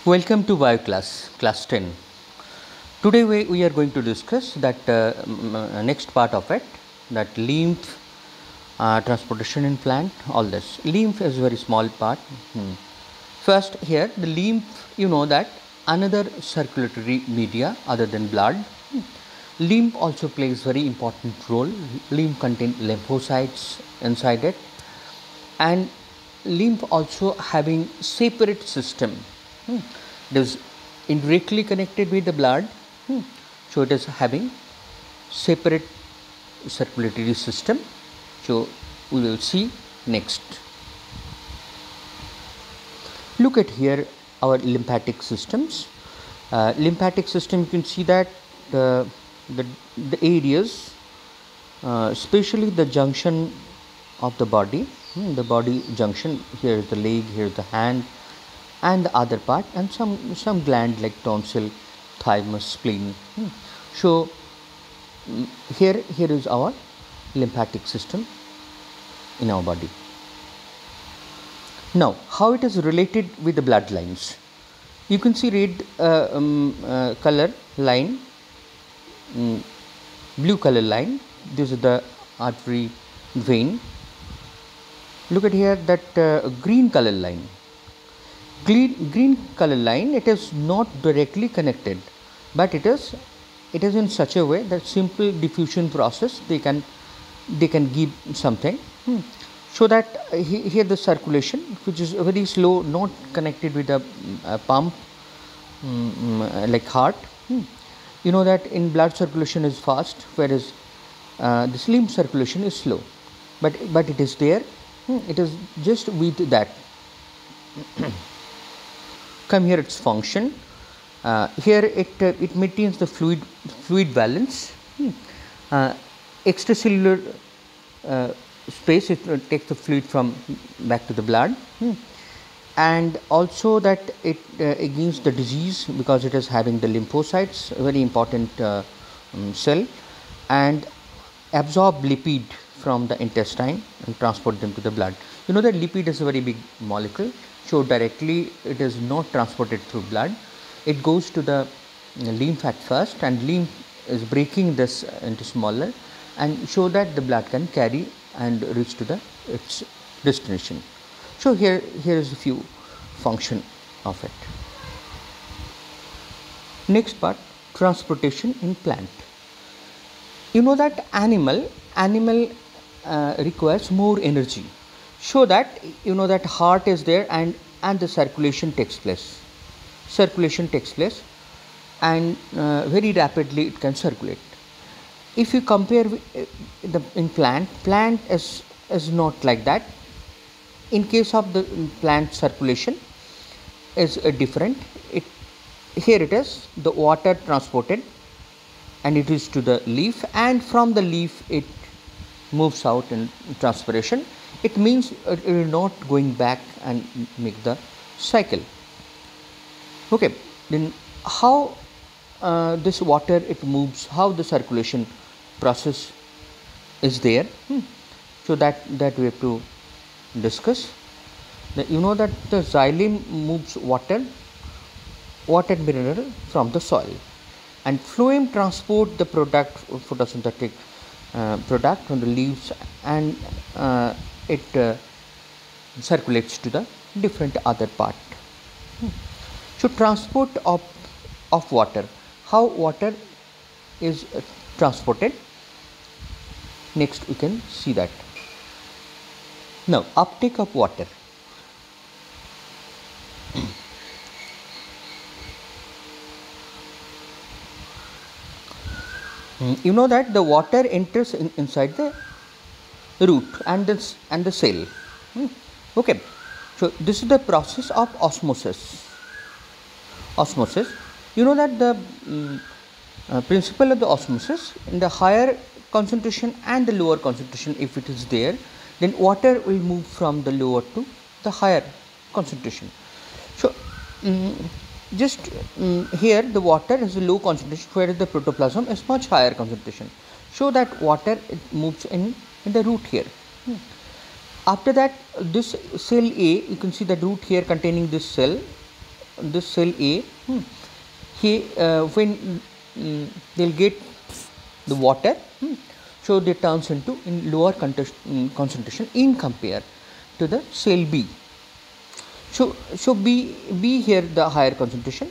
Welcome to Bio class 10. Today we are going to discuss that next part of it, that lymph transportation in plant, all this. Lymph is a very small part. First here, the lymph, you know that another circulatory media other than blood. Lymph also plays very important role. Lymph contains lymphocytes inside it, and lymph also having separate system. It is indirectly connected with the blood, so it is having separate circulatory system. So we will see next. Look at here our lymphatic systems. Lymphatic system, you can see that the areas, especially the junction of the body, the body junction. Here is the leg, here is the hand, and the other part, and some gland like tonsil, thymus, spleen. So here is our lymphatic system in our body. Now, how it is related with the bloodlines? You can see red color line, blue color line. This is the artery vein. Look at here that green color line. Green color line, it is not directly connected, but it is in such a way that simple diffusion process they can give something, so that here the circulation, which is very slow, not connected with a pump like heart. You know that in blood circulation is fast, whereas this lymph circulation is slow, but it is there. It is just with that. Come here, its function. Here it maintains the fluid balance. Extracellular space, it takes the fluid from back to the blood, and also that it against the disease, because it is having the lymphocytes, a very important cell, and absorb lipid from the intestine and transport them to the blood. You know that lipid is a very big molecule, so directly it is not transported through blood. It goes to the lymph at first, and lymph is breaking this into smaller, and so that the blood can carry and reach to its destination. So here is a few function of it. Next part, transportation in plant. You know that animal requires more energy, so that you know that heart is there, and the circulation takes place, and very rapidly it can circulate. If you compare in plant is not like that. In case of the plant, circulation is different. Here it is the water transported, and it is to the leaf, and from the leaf it moves out in transpiration. It means it is not going back and make the cycle. Okay, then how this water it moves, how the circulation process is there. So that we have to discuss. You know that the xylem moves water mineral from the soil, and phloem transport the product, photosynthetic product from the leaves, and it circulates to the different other part. So transport of water, how water is transported. Next we can see that. Now, uptake of water. You know that the water enters inside the root and the cell. Okay, so this is the process of osmosis. You know that the principle of the osmosis, in the higher concentration and the lower concentration, if it is there, then water will move from the lower to the higher concentration. So here the water is a low concentration, whereas the protoplasm is much higher concentration, so that water it moves in the root here. After that, this cell A, you can see the root here containing this cell, this cell A, when they'll get the water, so they turns into in lower concentration in compare to the cell B. So B here the higher concentration,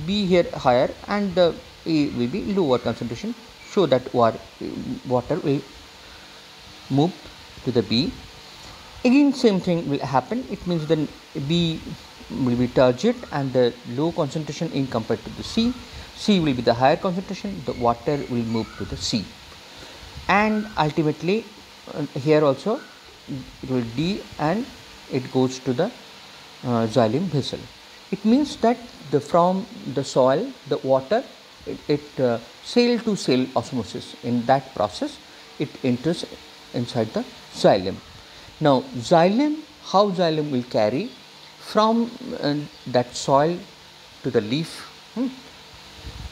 B here higher, and the A will be lower concentration, so that water will move to the B. Again same thing will happen. It means then B will be turgid and the low concentration in compared to the C. C will be the higher concentration, the water will move to the C, and ultimately here also it will D and it goes to the xylem vessel. It means that from the soil, the water, cell to cell osmosis, in that process it enters inside the xylem. Now xylem, how xylem will carry from that soil to the leaf,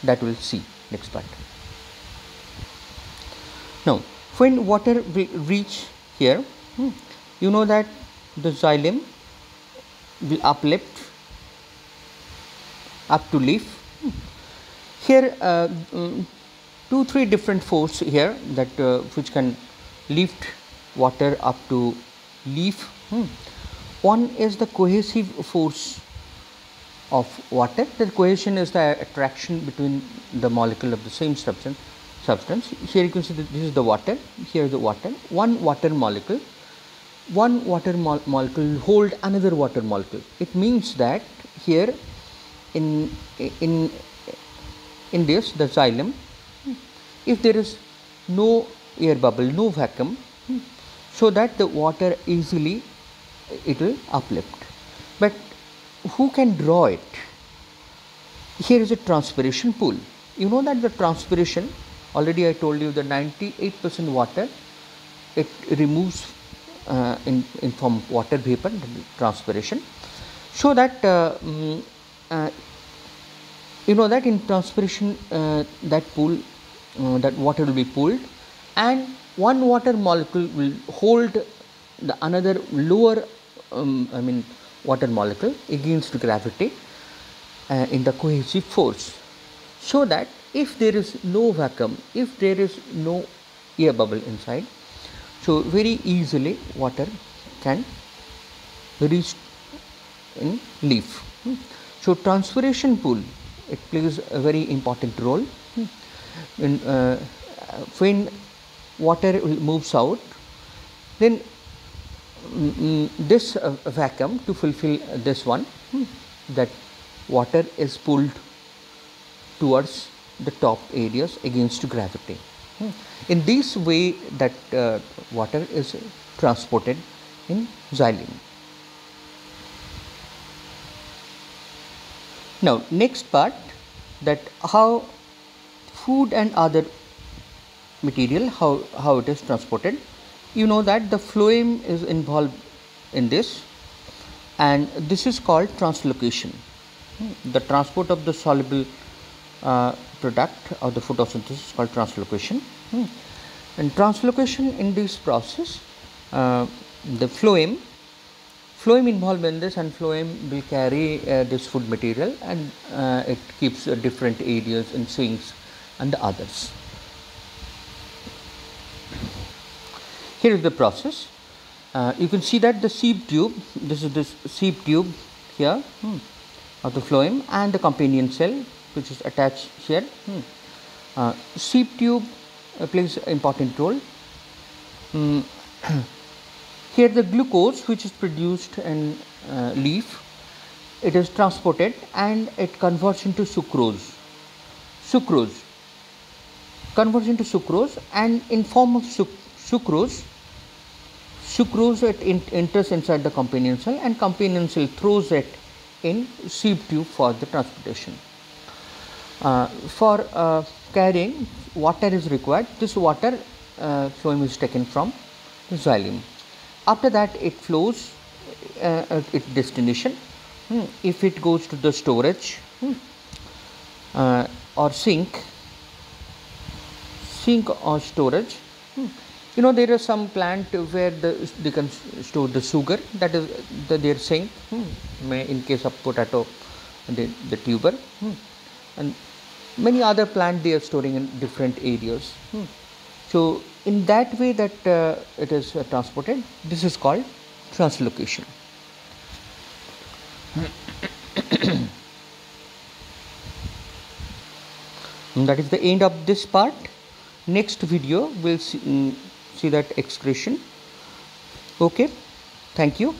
that we will see next part. Now when water will reach here, you know that the xylem will uplift up to leaf. Here 2-3 different force here that which can lift water up to leaf. One is the cohesive force of water. The cohesion is the attraction between the molecule of the same substance. Here you can see that this is the water, here is the water. One water molecule will hold another water molecule. It means that here in this the xylem, if there is no air bubble, no vacuum, so that the water easily it will uplift. But who can draw it? Here is a transpiration pool. You know that the transpiration, already I told you, the 98% water it removes in form of water vapor, transpiration, so that you know that in transpiration that pool, that water will be pulled, and one water molecule will hold the another lower water molecule against gravity in the cohesive force, so that if there is no vacuum, if there is no air bubble inside, so very easily water can reach in leaf. So transpiration pool, it plays a very important role. When water moves out, then this vacuum, to fulfill this one, that water is pulled towards the top areas against gravity. In this way that water is transported in xylem. Now next part, that how food and other material, how it is transported. You know that the phloem is involved in this, and this is called translocation. The transport of the soluble product of the photosynthesis is called translocation. And translocation in this process, the phloem involved in this, and phloem will carry this food material, and it keeps different areas in sinks and the others. Here is the process. You can see that the sieve tube, this is this sieve tube here of the phloem, and the companion cell which is attached here. Sieve tube plays an important role. Here the glucose which is produced in leaf, it is transported and it converts into sucrose. Converts into sucrose, and in form of sucrose it enters inside the companion cell, and companion cell throws it in sieve tube for the transportation. For carrying, water is required. This water phloem is taken from the xylem. After that it flows its destination. If it goes to the storage or sink or storage, you know there is some plant where they can store the sugar, that is their sink. In case of potato the tuber, and many other plant they are storing in different areas. So in that way that it is transported, this is called translocation. And that is the end of this part. Next video we'll see that excretion. Okay, thank you.